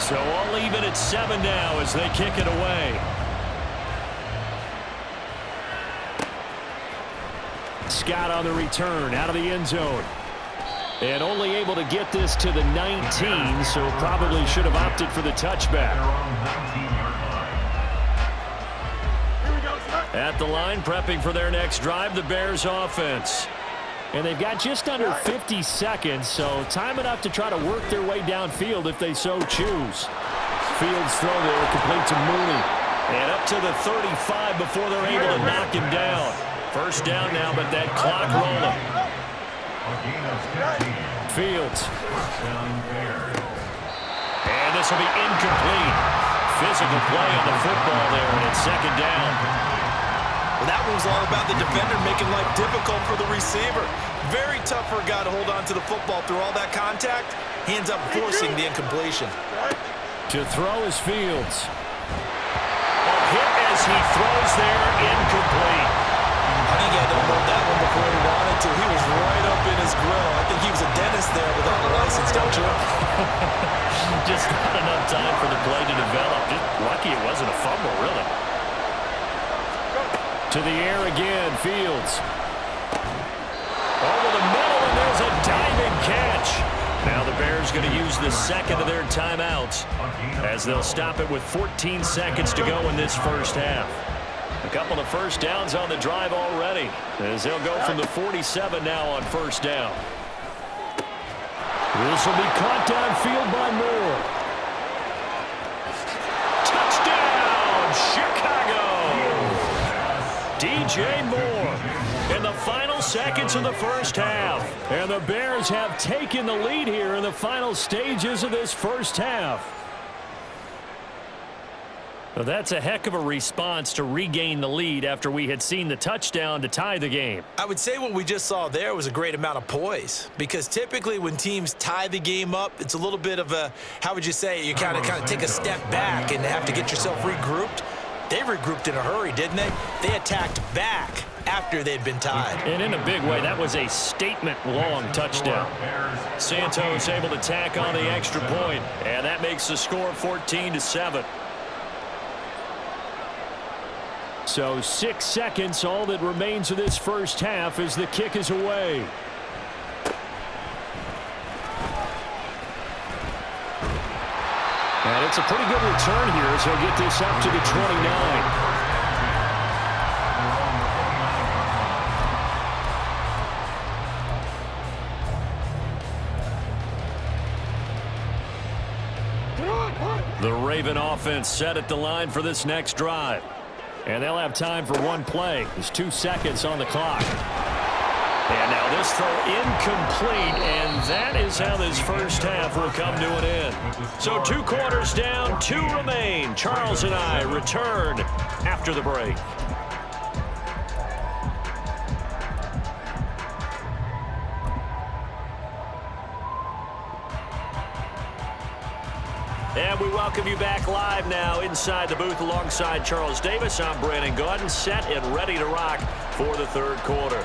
So all even at 7 now as they kick it away. Scott on the return out of the end zone. And only able to get this to the 19, so probably should have opted for the touchback. At the line, prepping for their next drive, the Bears offense. And they've got just under 50 seconds, so time enough to try to work their way downfield if they so choose. Fields throw there, complete to Mooney. And up to the 35 before they're able to knock him down. First down now, but that clock rolling. Fields. And this will be incomplete. Physical play on the football there, and it's second down. Well, that one was all about the defender making life difficult for the receiver. Very tough for a guy to hold on to the football through all that contact. He ends up forcing the incompletion. To throw is Fields. A hit as he throws there, incomplete. I think he had to hold that one before he wanted to. He was right up in his grill. I think he was a dentist there without a license, don't you? Just not enough time for the play to develop. Just lucky it wasn't a fumble, really. To the air again, Fields. Over the middle, and there's a diving catch. Now the Bears going to use the second of their timeouts as they'll stop it with 14 seconds to go in this first half. A couple of first downs on the drive already as they'll go from the 47 now on first down. This will be caught downfield by Moore. Touchdown, Chicago! DJ Moore in the final seconds of the first half. And the Bears have taken the lead here in the final stages of this first half. Well, that's a heck of a response to regain the lead after we had seen the touchdown to tie the game. I would say what we just saw there was a great amount of poise, because typically when teams tie the game up, it's a little bit of a, how would you say, you kind of take a step back and have to get yourself regrouped. They regrouped in a hurry, didn't they? They attacked back after they'd been tied. And in a big way, that was a statement-long touchdown. Santos able to tack on the extra point, and that makes the score 14-7. So 6 seconds, all that remains of this first half as the kick is away. And it's a pretty good return here as he'll get this up to the 29. The Raven offense set at the line for this next drive. And they'll have time for one play. There's 2 seconds on the clock. And now this throw incomplete, and that is how this first half will come to an end. So 2 quarters down, 2 remain. Charles and I return after the break. And we welcome you back live now inside the booth alongside Charles Davis. I'm Brandon Gaudin, set and ready to rock for the third quarter.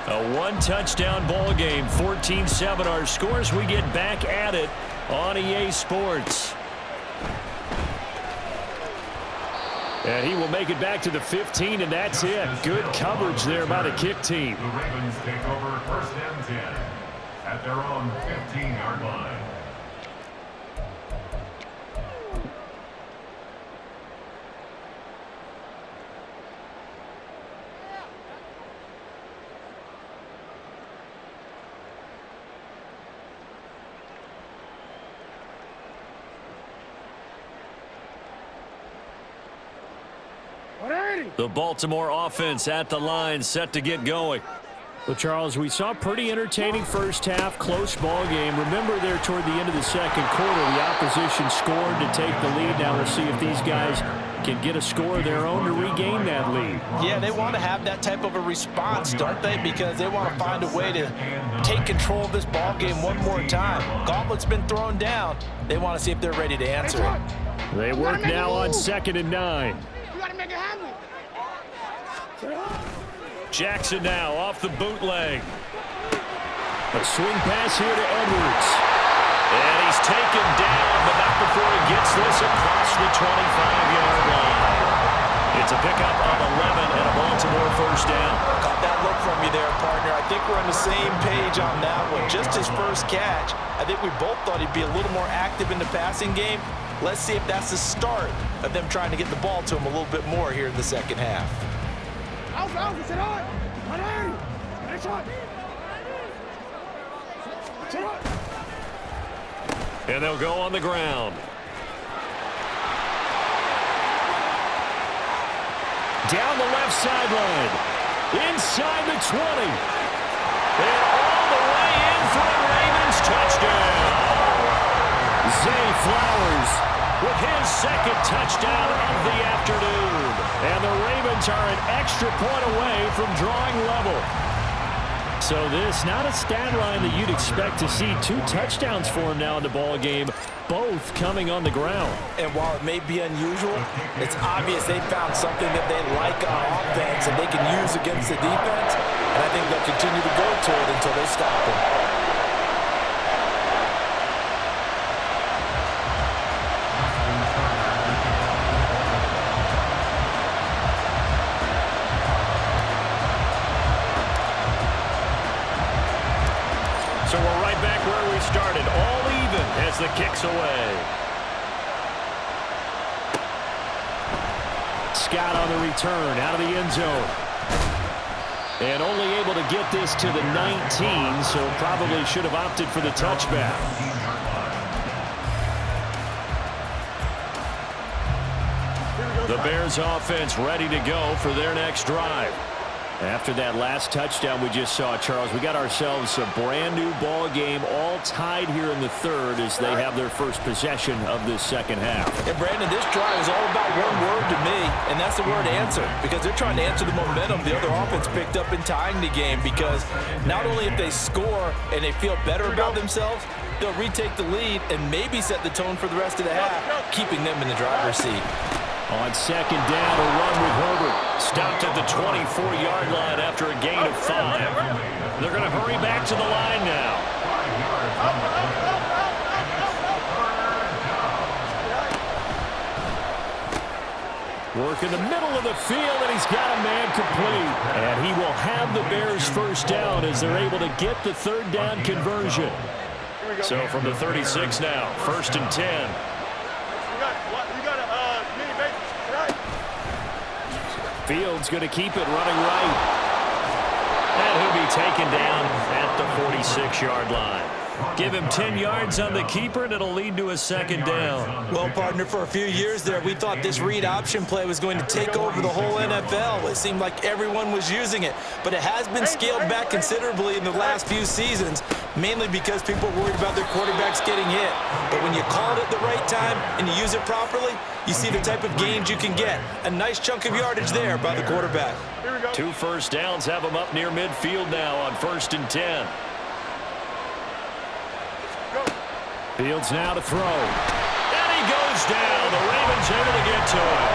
A 1-touchdown ball game, 14-7 our scores. We get back at it on EA Sports. And he will make it back to the 15, and that's it. Good coverage there by the kick team. The Ravens take over first and 10. At their own 15-yard line. The Baltimore offense at the line, set to get going. Well, Charles, we saw a pretty entertaining first half, close ball game. Remember there toward the end of the second quarter, the opposition scored to take the lead. Now we'll see if these guys can get a score of their own to regain that lead. Yeah, they want to have that type of a response, don't they? Because they want to find a way to take control of this ball game one more time. Gauntlet's been thrown down. They want to see if they're ready to answer it. They work now on 2nd and 9. You got to make it happen. Jackson now off the bootleg. A swing pass here to Edwards. And he's taken down, but not before he gets this across the 25-yard line. It's a pickup of 11 and a Baltimore first down. Caught that look from you there, partner. I think we're on the same page on that one. Just his first catch, I think we both thought he'd be a little more active in the passing game. Let's see if that's the start of them trying to get the ball to him a little bit more here in the second half. And they'll go on the ground. Down the left sideline. Inside the 20. And all the way in for a Ravens touchdown. Zay Flowers with his second touchdown of the afternoon. And the Ravens are an extra point away from drawing level. So this, not a stat line that you'd expect to see. 2 touchdowns for him now in the ball game, both coming on the ground. And while it may be unusual, it's obvious they found something that they like on offense and they can use against the defense. And I think they'll continue to go to it until they stop him. So we're right back where we started, all even as the kick's away. Scott on the return, out of the end zone. And only able to get this to the 19, so probably should have opted for the touchback. The Bears offense ready to go for their next drive. After that last touchdown we just saw, Charles, we got ourselves a brand new ball game, all tied here in the third as they have their first possession of this second half. And Brandon, this drive is all about one word to me, and that's the word answer, because they're trying to answer the momentum the other offense picked up in tying the game, because not only if they score and they feel better about themselves, they'll retake the lead and maybe set the tone for the rest of the half, keeping them in the driver's seat. On second down, a run with Herbert. Stopped at the 24-yard line after a gain of 5. They're going to hurry back to the line now. Work in the middle of the field, and he's got a man complete. And he will have the Bears first down as they're able to get the third down conversion. So from the 36 now, 1st and 10. Fields going to keep it running right. And he'll be taken down at the 46-yard line. Give him 10 yards on the keeper, and it'll lead to a second down. Well, partner, for a few years there, we thought this read option play was going to take over the whole NFL. It seemed like everyone was using it, but it has been scaled back considerably in the last few seasons, mainly because people are worried about their quarterbacks getting hit. But when you call it at the right time and you use it properly, you see the type of gains you can get. A nice chunk of yardage there by the quarterback. 2 first downs have him up near midfield now on 1st and 10. Fields now to throw. And he goes down. The Ravens able to get to him.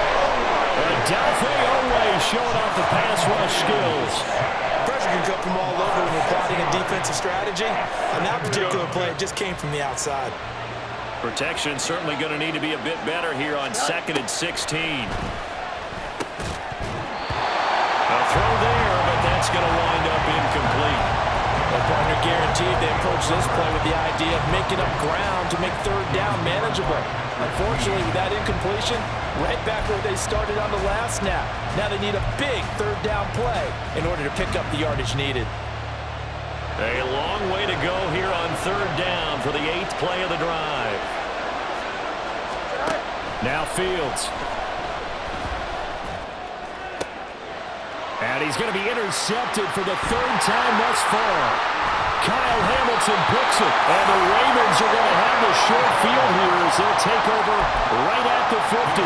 And Delphi Oweh showing off the pass rush skills. Pressure can come from all over when you're plotting a defensive strategy. On that particular play, it just came from the outside. Protection certainly going to need to be a bit better here on 2nd and 16. A throw there, but that's going to wind up incomplete. Well, partner, guaranteed they approach this play with the idea of making up ground to make third down manageable. Unfortunately, with that incompletion, right back where they started on the last snap. Now they need a big third down play in order to pick up the yardage needed. A long way to go here on third down for the 8th play of the drive. Now Fields. And he's going to be intercepted for the 3rd time thus far. Kyle Hamilton picks it. And the Ravens are going to have the short field here as they'll take over right at the 50.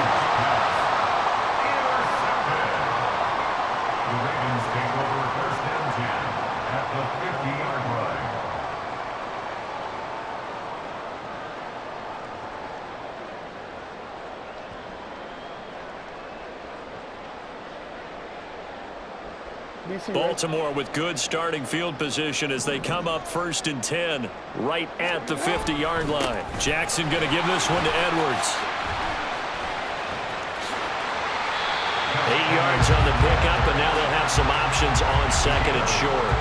The Ravens take over 1st and 10 at the 50-yard line. Baltimore with good starting field position as they come up 1st and 10 right at the 50-yard line. Jackson going to give this one to Edwards. 8 yards on the pickup, and now they'll have some options on 2nd and short.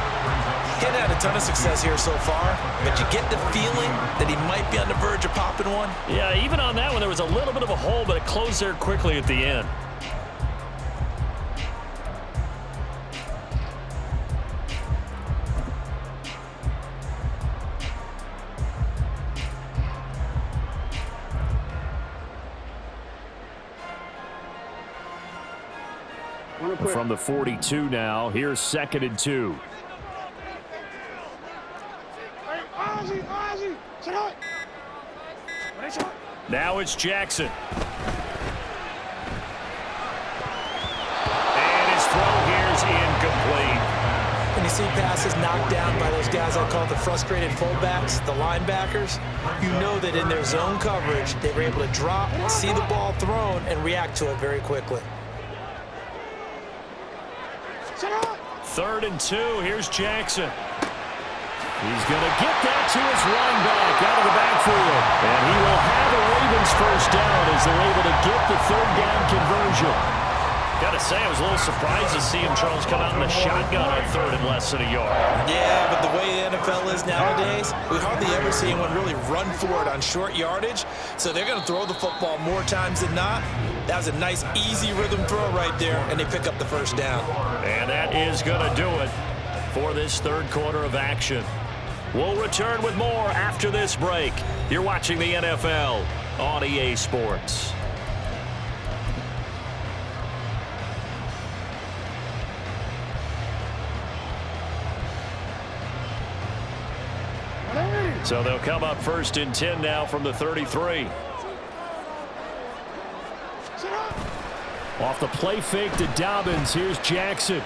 He's had a ton of success here so far, but you get the feeling that he might be on the verge of popping one. Yeah, even on that one, there was a little bit of a hole, but it closed there quickly at the end. From the 42 now, here's 2nd and 2. Now it's Jackson. And his throw here is incomplete. When you see passes knocked down by those guys I call the frustrated fullbacks, the linebackers, you know that in their zone coverage, they were able to drop, see the ball thrown, and react to it very quickly. 3rd and 2. Here's Jackson. He's going to get that to his running back out of the backfield. And he will have a Ravens first down as they're able to get the 3rd down conversion. Got to say, I was a little surprised to see him, Charles, come out in the shotgun on 3rd and less than a yard. Yeah, but the way the NFL is nowadays, we hardly ever see anyone really run for it on short yardage. So they're going to throw the football more times than not. That was a nice, easy rhythm throw right there, and they pick up the first down. And that is going to do it for this 3rd quarter of action. We'll return with more after this break. You're watching the NFL on EA Sports. So they'll come up 1st and 10 now from the 33. Off the play fake to Dobbins. Here's Jackson.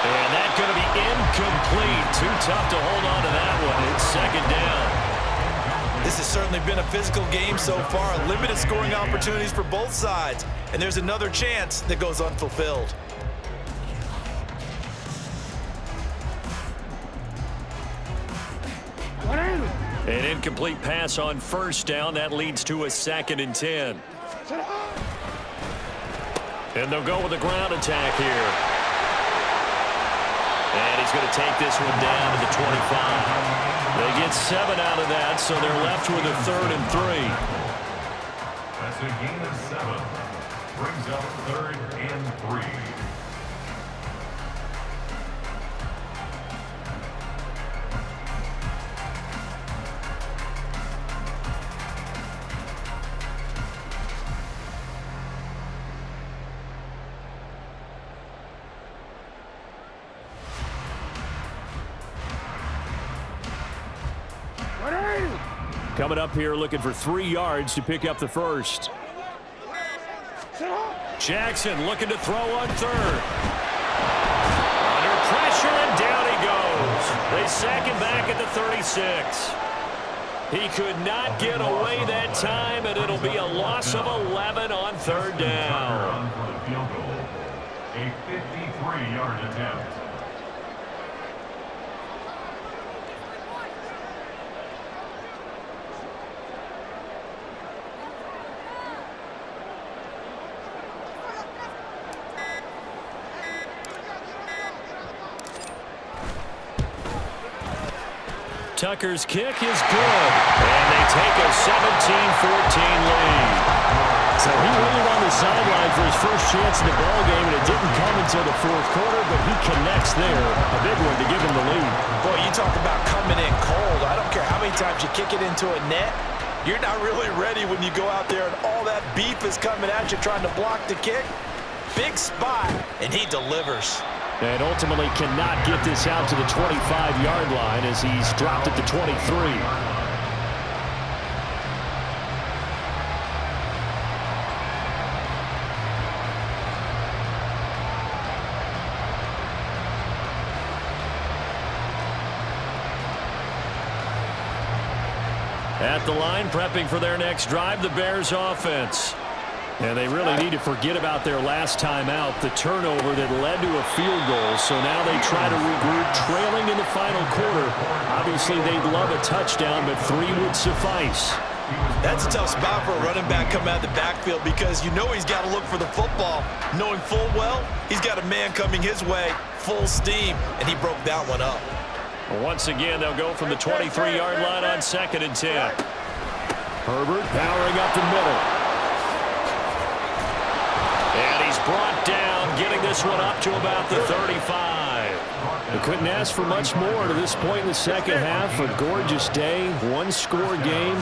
And that's going to be incomplete. Too tough to hold on to that one. It's 2nd down. This has certainly been a physical game so far. Limited scoring opportunities for both sides. And there's another chance that goes unfulfilled. An incomplete pass on 1st down. That leads to a 2nd and 10. And they'll go with a ground attack here. And he's going to take this one down to the 25. They get 7 out of that, so they're left with a 3rd and 3. That's a gain of 7. Brings up 3rd and 3. Coming up here looking for 3 yards to pick up the first. Jackson looking to throw on 3rd. Under pressure, and down he goes. They sack him back at the 36. He could not get away that time, and it'll be a loss of 11 on 3rd down. For the field goal. A 53-yard attempt. Tucker's kick is good, and they take a 17-14 lead. So he waited on the sideline for his first chance in the ballgame, and it didn't come until the 4th quarter, but he connects there. A big one to give him the lead. Boy, you talk about coming in cold. I don't care how many times you kick it into a net. You're not really ready when you go out there and all that beef is coming at you trying to block the kick. Big spot, and he delivers. And ultimately cannot get this out to the 25-yard line as he's dropped at the 23. At the line, prepping for their next drive, the Bears offense. And they really need to forget about their last time out, the turnover that led to a field goal. So now they try to regroup, trailing in the final quarter. Obviously, they'd love a touchdown, but 3 would suffice. That's a tough spot for a running back coming out of the backfield because you know he's got to look for the football, knowing full well he's got a man coming his way, full steam, and he broke that one up. Once again, they'll go from the 23-yard line on 2nd and 10. Herbert powering up the middle. And he's brought down, getting this one up to about the 35. They couldn't ask for much more to this point in the second half. A gorgeous day, one-score game.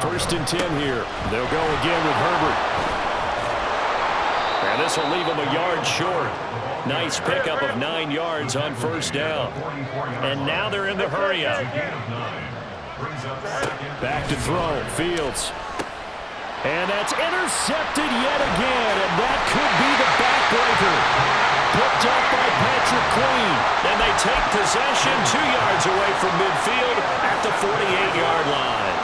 1st and 10 here. They'll go again with Herbert. And this will leave him a yard short. Nice pickup of 9 yards on 1st down. And now they're in the hurry-up. Back to throw, Fields. And that's intercepted yet again, and that could be the backbreaker. Picked up by Patrick Queen, and they take possession 2 yards away from midfield at the 48-yard line.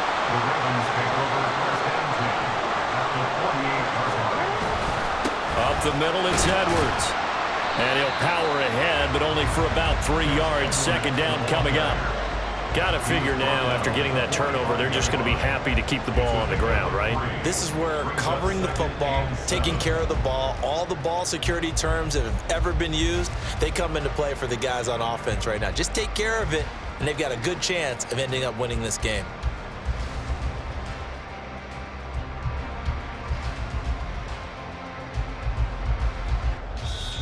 Up the middle, it's Edwards. And he'll power ahead, but only for about 3 yards. 2nd down coming up. Got to figure now, after getting that turnover, they're just going to be happy to keep the ball on the ground, right? This is where covering the football, taking care of the ball, all the ball security terms that have ever been used, they come into play for the guys on offense right now. Just take care of it, and they've got a good chance of ending up winning this game.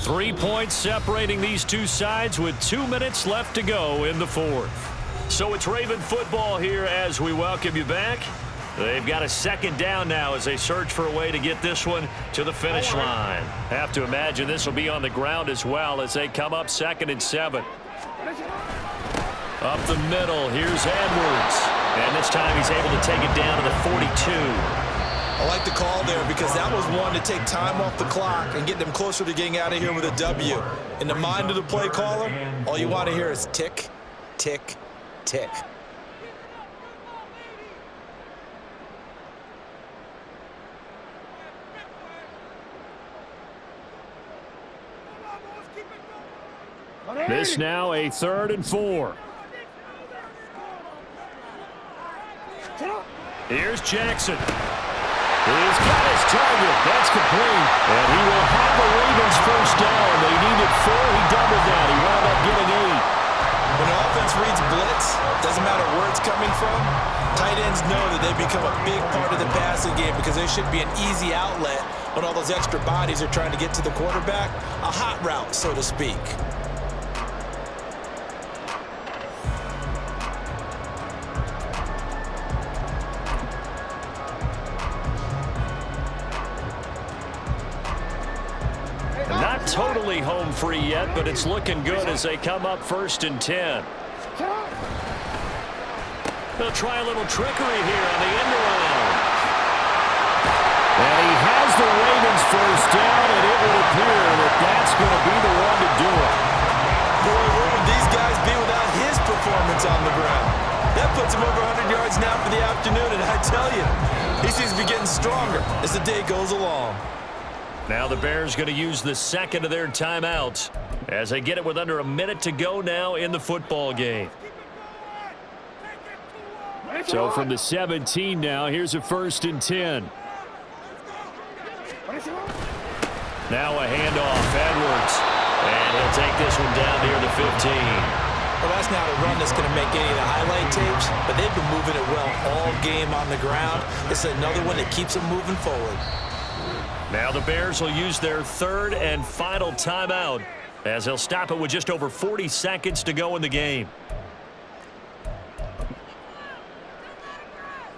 Three points separating these two sides with 2 minutes left to go in the 4th. So it's Raven football here as we welcome you back. They've got a 2nd down now as they search for a way to get this one to the finish line. Have to imagine this will be on the ground as well as they come up 2nd and 7. Up the middle, here's Edwards. And this time he's able to take it down to the 42. I like the call there because that was one to take time off the clock and get them closer to getting out of here with a W. In the mind of the play caller, all you want to hear is tick, tick, tick. This now a 3rd and 4. Here's Jackson. He's got his target. That's complete. And he will have the Ravens 1st down. They needed 4. He doubled that. He wound up getting 8. When the offense reads blitz, doesn't matter where it's coming from, tight ends know that they become a big part of the passing game because there should be an easy outlet when all those extra bodies are trying to get to the quarterback. A hot route, so to speak. Not totally home free yet, but it's looking good as they come up 1st and 10. They'll try a little trickery here on the end around. And he has the Ravens 1st down, and it would appear that that's going to be the one to do it. Boy, where would these guys be without his performance on the ground? That puts him over 100 yards now for the afternoon, and I tell you, he seems to be getting stronger as the day goes along. Now the Bears going to use the 2nd of their timeouts as they get it with under a minute to go now in the football game. So from the 17 now, here's a 1st and 10. Now a handoff, Edwards. And he'll take this one down near the 15. Well, that's not a run that's going to make any of the highlight tapes, but they've been moving it well all game on the ground. It's another one that keeps them moving forward. Now the Bears will use their 3rd and final timeout as they'll stop it with just over 40 seconds to go in the game.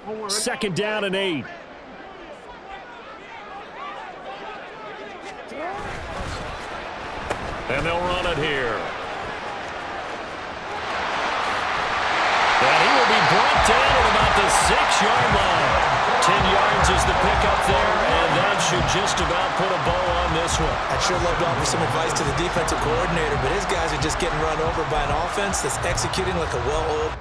2nd down and 8. And they'll run it here. And he will be brought down at about the 6-yard line. 10 yards is the pickup there, and that should just about put a bow on this one. I'd sure love to offer some advice to the defensive coordinator, but his guys are just getting run over by an offense that's executing like a well-oiled